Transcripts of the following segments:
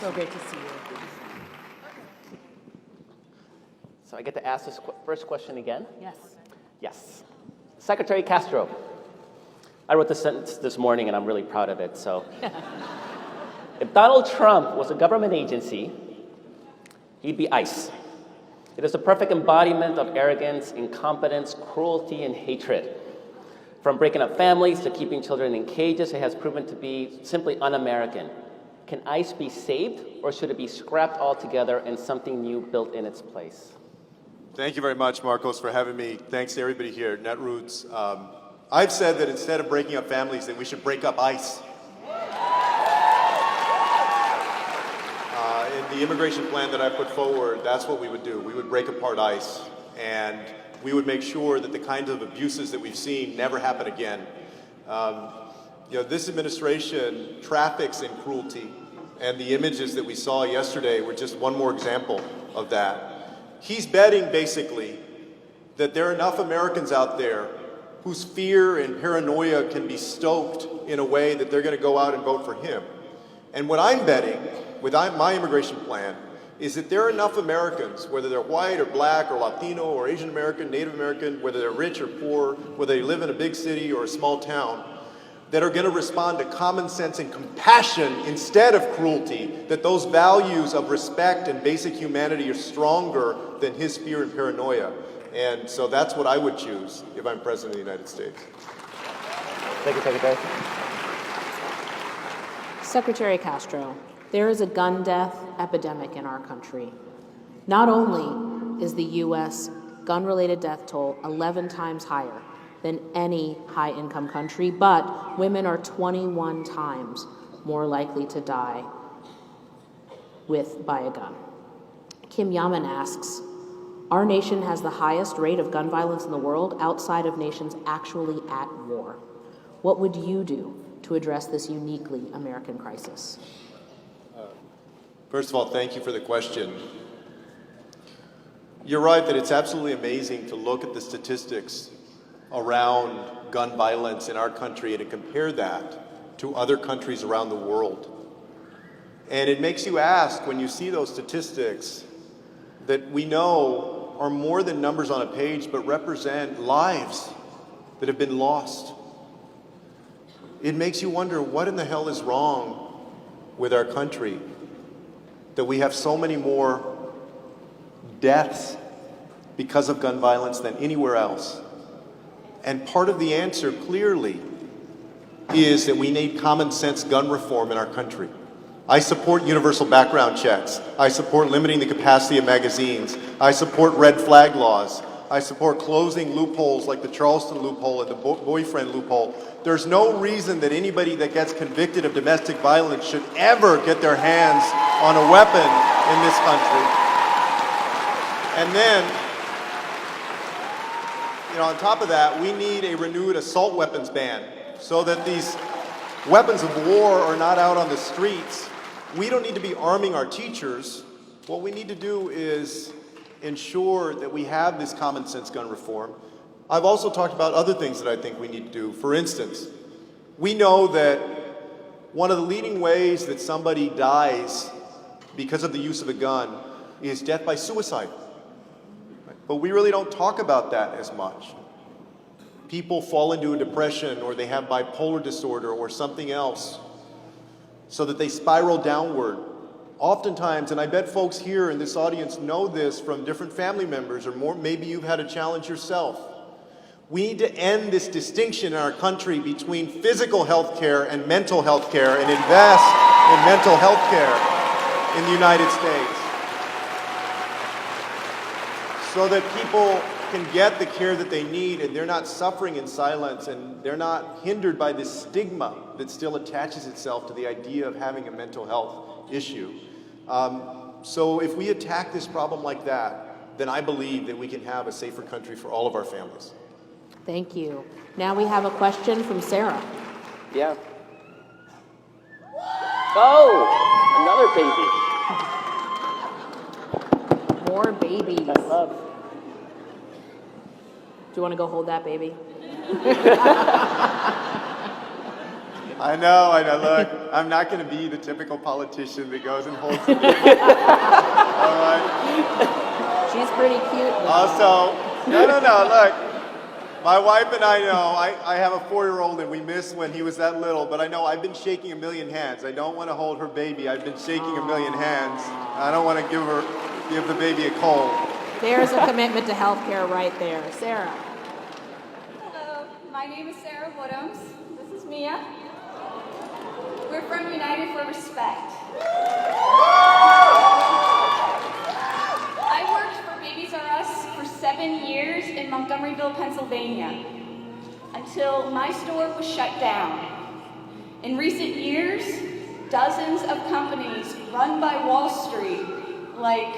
So great to see you. So I get to ask this first question again? Yes. Yes. Secretary Castro. I wrote this sentence this morning, and I'm really proud of it. So, if Donald Trump was a government agency, he'd be ICE. It is the perfect embodiment of arrogance, incompetence, cruelty, and hatred. From breaking up families to keeping children in cages, it has proven to be simply un-American. Can ICE be saved, or should it be scrapped altogether and something new built in its place? Thank you very much, Marcos, for having me. Thanks to everybody here at Netroots. I've said that instead of breaking up families, that we should break up ICE. In the immigration plan that I put forward, that's what we would do. We would break apart ICE, and we would make sure that the kinds of abuses that we've seen never happen again. This administration traffics in cruelty, and the images that we saw yesterday were just one more example of that. He's betting, basically, that there are enough Americans out there whose fear and paranoia can be stoked in a way that they're going to go out and vote for him. And what I'm betting with my immigration plan is that there are enough Americans, whether they're white or black or Latino or Asian American, Native American, whether they're rich or poor, whether they live in a big city or a small town, that are going to respond to common sense and compassion instead of cruelty, that those values of respect and basic humanity are stronger than his fear and paranoia. And so that's what I would choose if I'm President of the United States. Thank you, Secretary. Secretary Castro, there is a gun death epidemic in our country. Not only is the U.S. gun-related death toll 11 times higher than any high-income country, but women are 21 times more likely to die by a gun. Kim Yaman asks, our nation has the highest rate of gun violence in the world outside of nations actually at war. What would you do to address this uniquely American crisis? First of all, thank you for the question. You're right that it's absolutely amazing to look at the statistics around gun violence in our country and to compare that to other countries around the world. And it makes you ask, when you see those statistics that we know are more than numbers on a page, but represent lives that have been lost. It makes you wonder, what in the hell is wrong with our country that we have so many more deaths because of gun violence than anywhere else? And part of the answer, clearly, is that we need common sense gun reform in our country. I support universal background checks. I support limiting the capacity of magazines. I support red flag laws. I support closing loopholes like the Charleston loophole and the boyfriend loophole. There's no reason that anybody that gets convicted of domestic violence should ever get their hands on a weapon in this country. And then, on top of that, we need a renewed assault weapons ban so that these weapons of war are not out on the streets. We don't need to be arming our teachers. What we need to do is ensure that we have this common sense gun reform. I've also talked about other things that I think we need to do. For instance, we know that one of the leading ways that somebody dies because of the use of a gun is death by suicide. But we really don't talk about that as much. People fall into a depression, or they have bipolar disorder or something else, so that they spiral downward. Oftentimes, and I bet folks here in this audience know this from different family members, or more, maybe you've had a challenge yourself. We need to end this distinction in our country between physical health care and mental health care, and invest in mental health care in the United States, so that people can get the care that they need, and they're not suffering in silence, and they're not hindered by this stigma that still attaches itself to the idea of having a mental health issue. So if we attack this problem like that, then I believe that we can have a safer country for all of our families. Thank you. Now we have a question from Sarah. Yeah. Oh, another baby. More babies. I love. Do you want to go hold that baby? I know. Look, I'm not going to be the typical politician that goes and holds the baby. All right? She's pretty cute. Also, no. Look, my wife and I know, I have a 4-year-old and we miss when he was that little, but I know I've been shaking a million hands. I don't want to hold her baby. I've been shaking a million hands. I don't want to give the baby a cold. There's a commitment to healthcare right there. Sarah. Hello, my name is Sarah Woodhams. This is Mia. We're from United for Respect. I worked for Babies R Us for 7 years in Montgomeryville, Pennsylvania, until my store was shut down. In recent years, dozens of companies run by Wall Street, like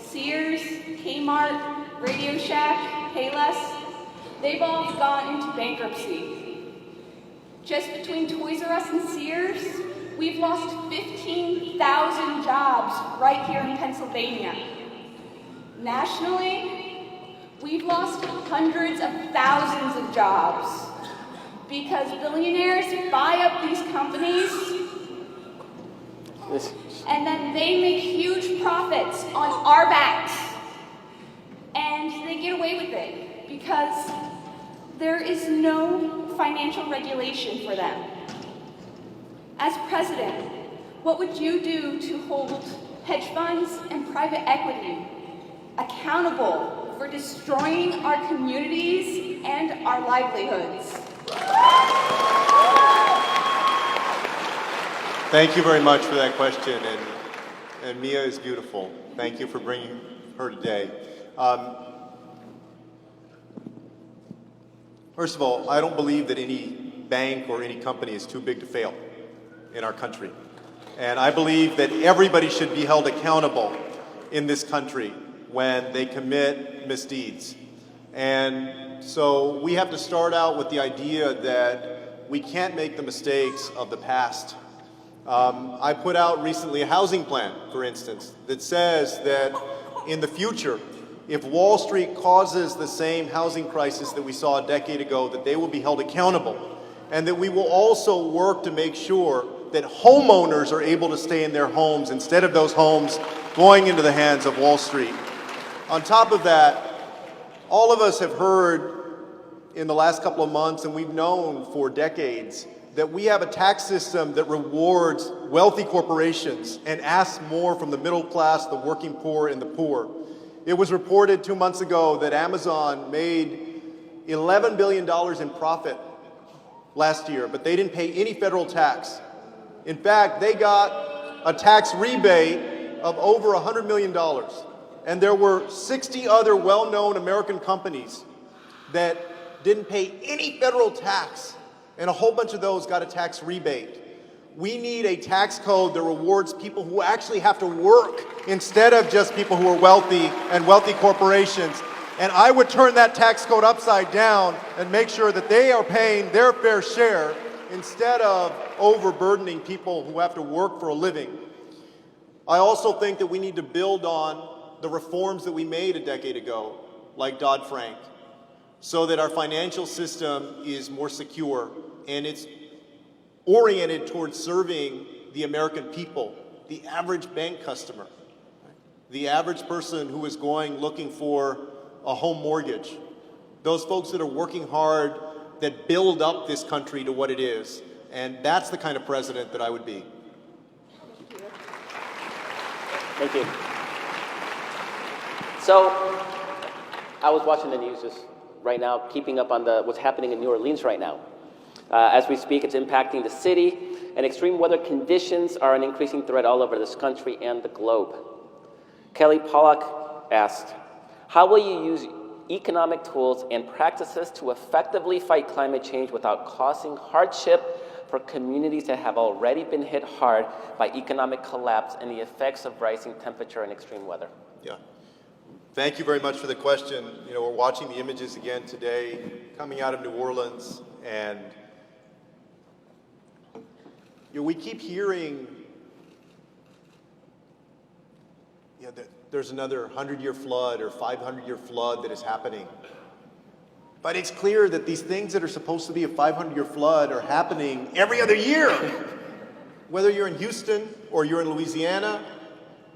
Sears, Kmart, Radio Shack, Payless, they've all gone into bankruptcy. Just between Toys R Us and Sears, we've lost 15,000 jobs right here in Pennsylvania. Nationally, we've lost hundreds of thousands of jobs because billionaires buy up these companies and then they make huge profits on our backs. And they get away with it because there is no financial regulation for them. As president, what would you do to hold hedge funds and private equity accountable for destroying our communities and our livelihoods? Thank you very much for that question, and Mia is beautiful. Thank you for bringing her today. First of all, I don't believe that any bank or any company is too big to fail in our country. And I believe that everybody should be held accountable in this country when they commit misdeeds. And so we have to start out with the idea that we can't make the mistakes of the past. I put out recently a housing plan, for instance, that says that in the future, if Wall Street causes the same housing crisis that we saw a decade ago, that they will be held accountable, and that we will also work to make sure that homeowners are able to stay in their homes instead of those homes going into the hands of Wall Street. On top of that, all of us have heard in the last couple of months, and we've known for decades, that we have a tax system that rewards wealthy corporations and asks more from the middle class, the working poor, and the poor. It was reported 2 months ago that Amazon made $11 billion in profit last year, but they didn't pay any federal tax. In fact, they got a tax rebate of over $100 million. And there were 60 other well-known American companies that didn't pay any federal tax, and a whole bunch of those got a tax rebate. We need a tax code that rewards people who actually have to work instead of just people who are wealthy and wealthy corporations. And I would turn that tax code upside down and make sure that they are paying their fair share instead of overburdening people who have to work for a living. I also think that we need to build on the reforms that we made a decade ago, like Dodd-Frank, so that our financial system is more secure and it's oriented towards serving the American people, the average bank customer, the average person who is going looking for a home mortgage, those folks that are working hard, that build up this country to what it is. And that's the kind of president that I would be. Thank you. So, I was watching the news just right now, keeping up on what's happening in New Orleans right now. As we speak, it's impacting the city, and extreme weather conditions are an increasing threat all over this country and the globe. Kelly Pollack asked, how will you use economic tools and practices to effectively fight climate change without causing hardship for communities that have already been hit hard by economic collapse and the effects of rising temperature and extreme weather? Yeah. Thank you very much for the question. You know, we're watching the images again today coming out of New Orleans, and we keep hearing that there's another 100-year flood or 500-year flood that is happening. But it's clear that these things that are supposed to be a 500-year flood are happening every other year. Whether you're in Houston, or you're in Louisiana,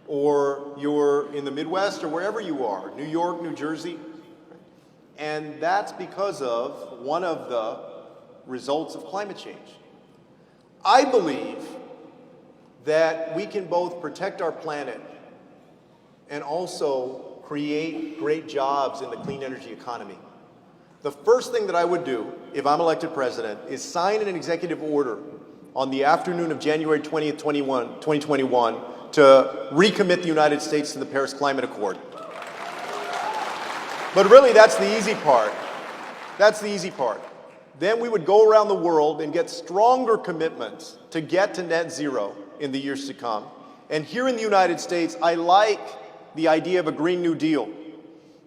or you're in the Midwest, or wherever you are, New York, New Jersey. And that's because of one of the results of climate change. I believe that we can both protect our planet and also create great jobs in the clean energy economy. The first thing that I would do if I'm elected president is sign an executive order on the afternoon of January 20th, 2021 to recommit the United States to the Paris Climate Accord. But really, that's the easy part. That's the easy part. Then we would go around the world and get stronger commitments to get to net zero in the years to come. And here in the United States, I like the idea of a Green New Deal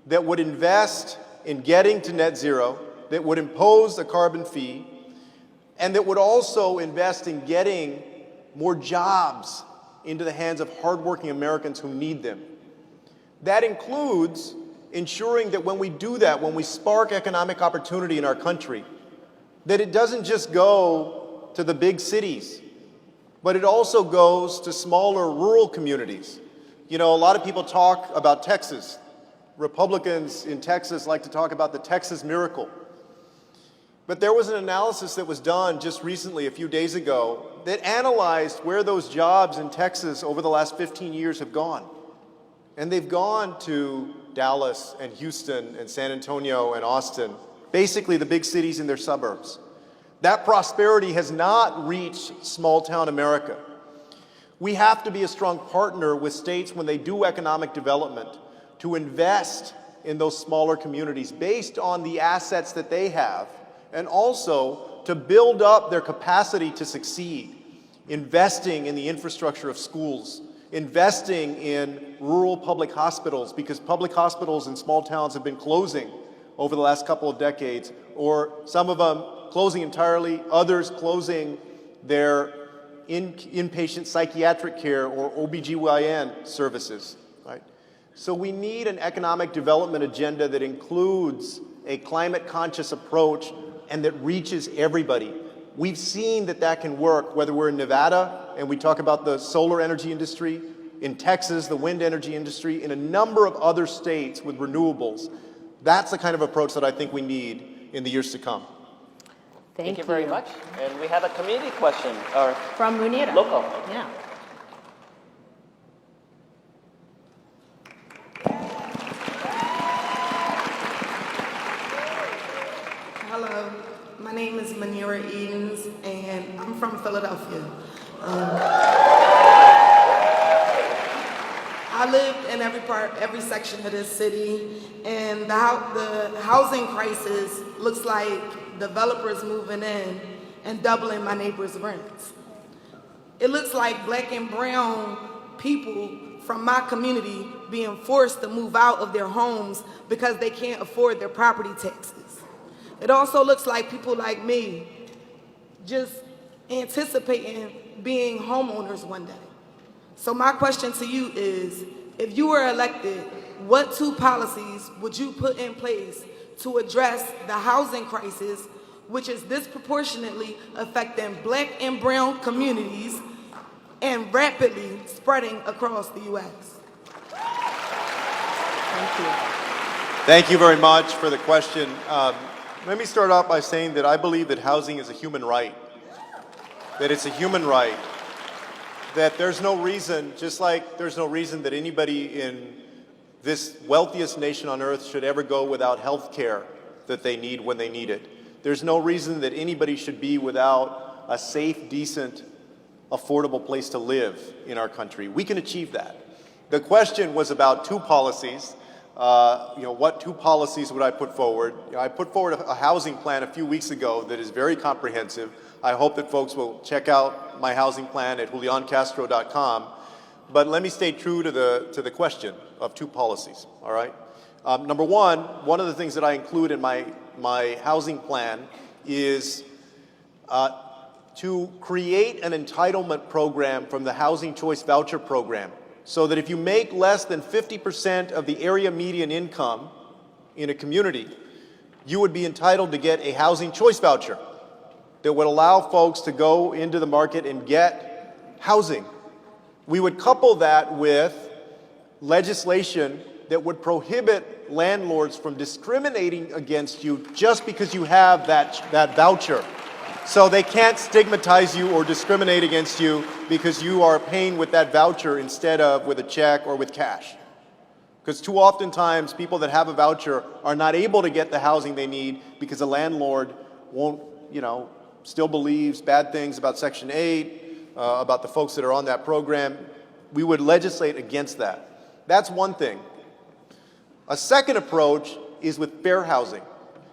that would invest in getting to net zero, that would impose a carbon fee, and that would also invest in getting more jobs into the hands of hardworking Americans who need them. That includes ensuring that when we do that, when we spark economic opportunity in our country, that it doesn't just go to the big cities, but it also goes to smaller rural communities. You know, a lot of people talk about Texas. Republicans in Texas like to talk about the Texas miracle. But there was an analysis that was done just recently, a few days ago, that analyzed where those jobs in Texas over the last 15 years have gone. And they've gone to Dallas and Houston and San Antonio and Austin, basically the big cities in their suburbs. That prosperity has not reached small-town America. We have to be a strong partner with states when they do economic development to invest in those smaller communities based on the assets that they have, and also to build up their capacity to succeed, investing in the infrastructure of schools, investing in rural public hospitals, because public hospitals in small towns have been closing over the last couple of decades, or some of them closing entirely, others closing their inpatient psychiatric care or OBGYN services, right? So we need an economic development agenda that includes a climate-conscious approach and that reaches everybody. We've seen that that can work, whether we're in Nevada and we talk about the solar energy industry, in Texas, the wind energy industry, in a number of other states with renewables. That's the kind of approach that I think we need in the years to come. Thank you very much. And we have a community question. From Munira. Local. Yeah. Hello, my name is Munira Edens, and I'm from Philadelphia. I lived in every section of this city, and the housing crisis looks like developers moving in and doubling my neighbors' rents. It looks like black and brown people from my community being forced to move out of their homes because they can't afford their property taxes. It also looks like people like me just anticipating being homeowners one day. So my question to you is, if you were elected, what 2 policies would you put in place to address the housing crisis, which is disproportionately affecting black and brown communities and rapidly spreading across the U.S.? Thank you. Thank you very much for the question. Let me start off by saying that I believe that housing is a human right, that it's a human right, that there's no reason, just like there's no reason that anybody in this wealthiest nation on earth should ever go without health care that they need when they need it. There's no reason that anybody should be without a safe, decent, affordable place to live in our country. We can achieve that. The question was about 2 policies. What 2 policies would I put forward? I put forward a housing plan a few weeks ago that is very comprehensive. I hope that folks will check out my housing plan at julioncastro.com. But let me stay true to the question of 2 policies, all right? Number one of the things that I include in my housing plan is to create an entitlement program from the Housing Choice Voucher Program, so that if you make less than 50% of the area median income in a community, you would be entitled to get a housing choice voucher that would allow folks to go into the market and get housing. We would couple that with legislation that would prohibit landlords from discriminating against you just because you have that voucher. So they can't stigmatize you or discriminate against you because you are paying with that voucher instead of with a check or with cash. Because too often times people that have a voucher are not able to get the housing they need because the landlord won't, still believes bad things about Section 8, about the folks that are on that program. We would legislate against that. That's one thing. A second approach is with fair housing,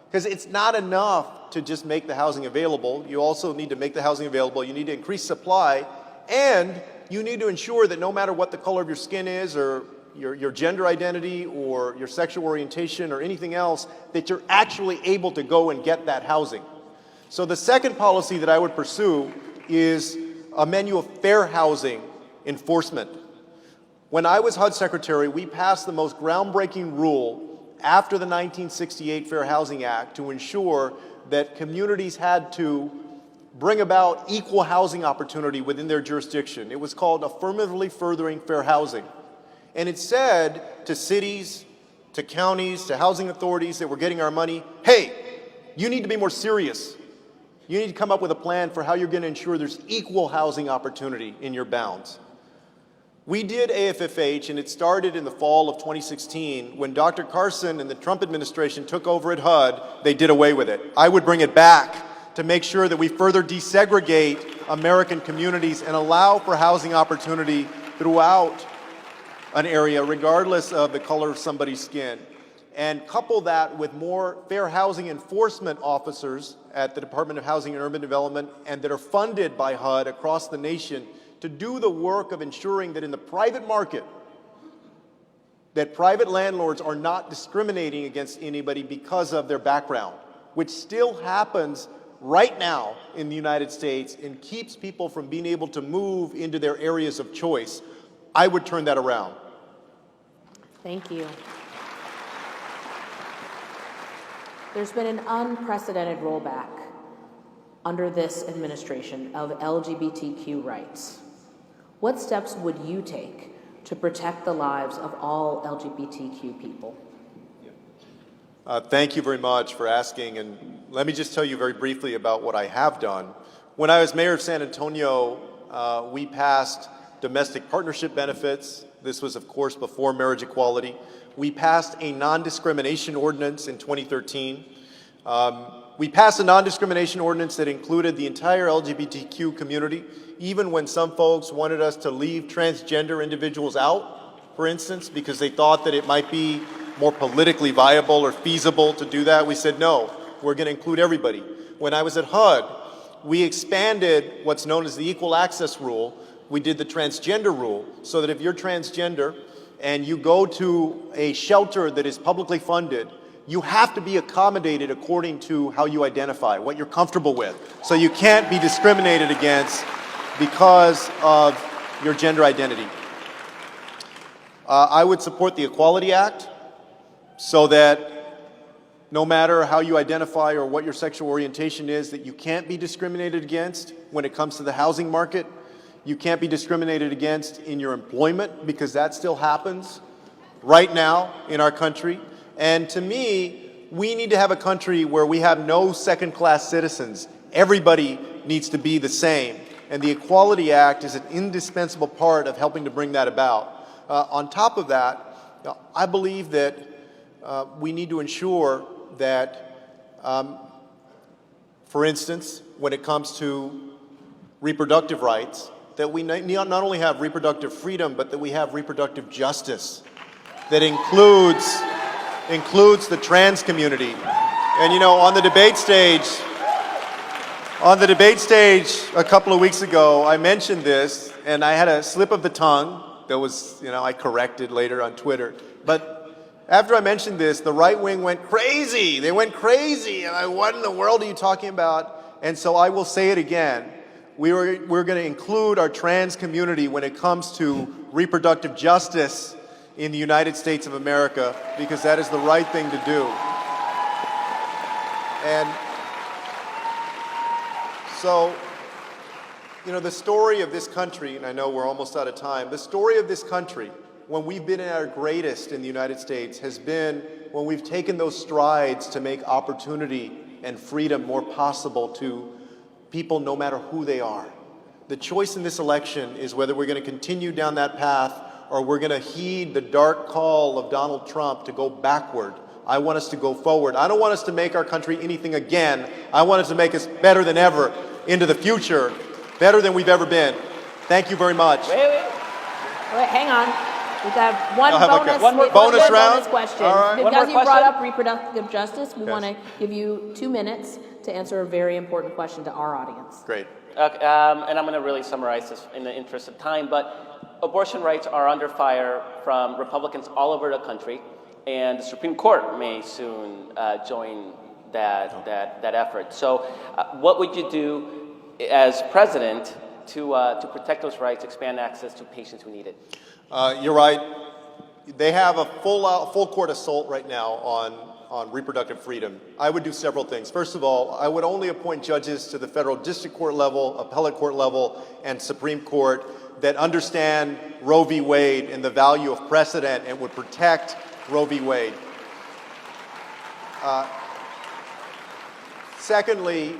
because it's not enough to just make the housing available. You also need to make the housing available. You need to increase supply, and you need to ensure that no matter what the color of your skin is or your gender identity or your sexual orientation or anything else, that you're actually able to go and get that housing. So the second policy that I would pursue is a menu of fair housing enforcement. When I was HUD Secretary, we passed the most groundbreaking rule after the 1968 Fair Housing Act to ensure that communities had to bring about equal housing opportunity within their jurisdiction. It was called Affirmatively Furthering Fair Housing. And it said to cities, to counties, to housing authorities that were getting our money, hey, you need to be more serious. You need to come up with a plan for how you're going to ensure there's equal housing opportunity in your bounds. We did AFFH, and it started in the fall of 2016. When Dr. Carson and the Trump administration took over at HUD, they did away with it. I would bring it back to make sure that we further desegregate American communities and allow for housing opportunity throughout an area, regardless of the color of somebody's skin. And couple that with more fair housing enforcement officers at the Department of Housing and Urban Development and that are funded by HUD across the nation to do the work of ensuring that in the private market, that private landlords are not discriminating against anybody because of their background, which still happens right now in the United States and keeps people from being able to move into their areas of choice. I would turn that around. Thank you. There's been an unprecedented rollback under this administration of LGBTQ rights. What steps would you take to protect the lives of all LGBTQ people? Thank you very much for asking, and let me just tell you very briefly about what I have done. When I was mayor of San Antonio, we passed domestic partnership benefits. This was, of course, before marriage equality. We passed a non-discrimination ordinance in 2013. We passed a non-discrimination ordinance that included the entire LGBTQ community, even when some folks wanted us to leave transgender individuals out, for instance, because they thought that it might be more politically viable or feasible to do that. We said, no, we're going to include everybody. When I was at HUD, we expanded what's known as the Equal Access Rule. We did the transgender rule, so that if you're transgender and you go to a shelter that is publicly funded, you have to be accommodated according to how you identify, what you're comfortable with. So you can't be discriminated against because of your gender identity. I would support the Equality Act so that no matter how you identify or what your sexual orientation is, that you can't be discriminated against when it comes to the housing market. You can't be discriminated against in your employment, because that still happens right now in our country. And to me, we need to have a country where we have no second-class citizens. Everybody needs to be the same. And the Equality Act is an indispensable part of helping to bring that about. On top of that, I believe that we need to ensure that, for instance, when it comes to reproductive rights, that we not only have reproductive freedom, but that we have reproductive justice that includes the trans community. And on the debate stage a couple of weeks ago, I mentioned this, and I had a slip of the tongue that was, I corrected later on Twitter. But after I mentioned this, the right wing went crazy. They went crazy. And what in the world are you talking about? And so I will say it again. We're going to include our trans community when it comes to reproductive justice in the United States of America, because that is the right thing to do. And so, the story of this country, and I know we're almost out of time, the story of this country, when we've been at our greatest in the United States, has been when we've taken those strides to make opportunity and freedom more possible to people no matter who they are. The choice in this election is whether we're going to continue down that path or we're going to heed the dark call of Donald Trump to go backward. I want us to go forward. I don't want us to make our country anything again. I want us to make us better than ever into the future, better than we've ever been. Thank you very much. Wait, hang on. We've got one more bonus round question. All right. Because you question? brought up reproductive justice, we Yes. want to give you 2 minutes to answer a very important question to our audience. Great. And I'm going to really summarize this in the interest of time, but abortion rights are under fire from Republicans all over the country, and the Supreme Court may soon join that effort. So what would you do as president to protect those rights, expand access to patients who need it? You're right. They have a full court assault right now on reproductive freedom. I would do several things. First of all, I would only appoint judges to the federal district court level, appellate court level, and Supreme Court that understand Roe v. Wade and the value of precedent and would protect Roe v. Wade. Secondly,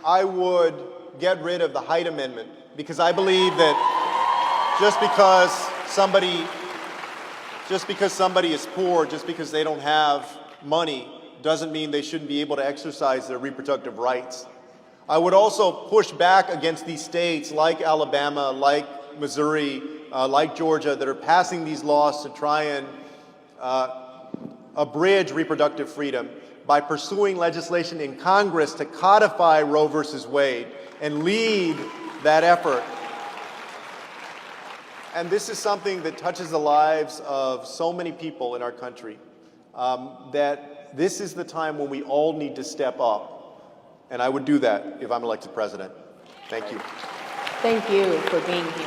I would get rid of the Hyde Amendment because I believe that just because somebody is poor, just because they don't have money, doesn't mean they shouldn't be able to exercise their reproductive rights. I would also push back against these states like Alabama, like Missouri, like Georgia, that are passing these laws to try and abridge reproductive freedom by pursuing legislation in Congress to codify Roe versus Wade and lead that effort. And this is something that touches the lives of so many people in our country, that this is the time when we all need to step up. And I would do that if I'm elected president. Thank you. Thank you for being here.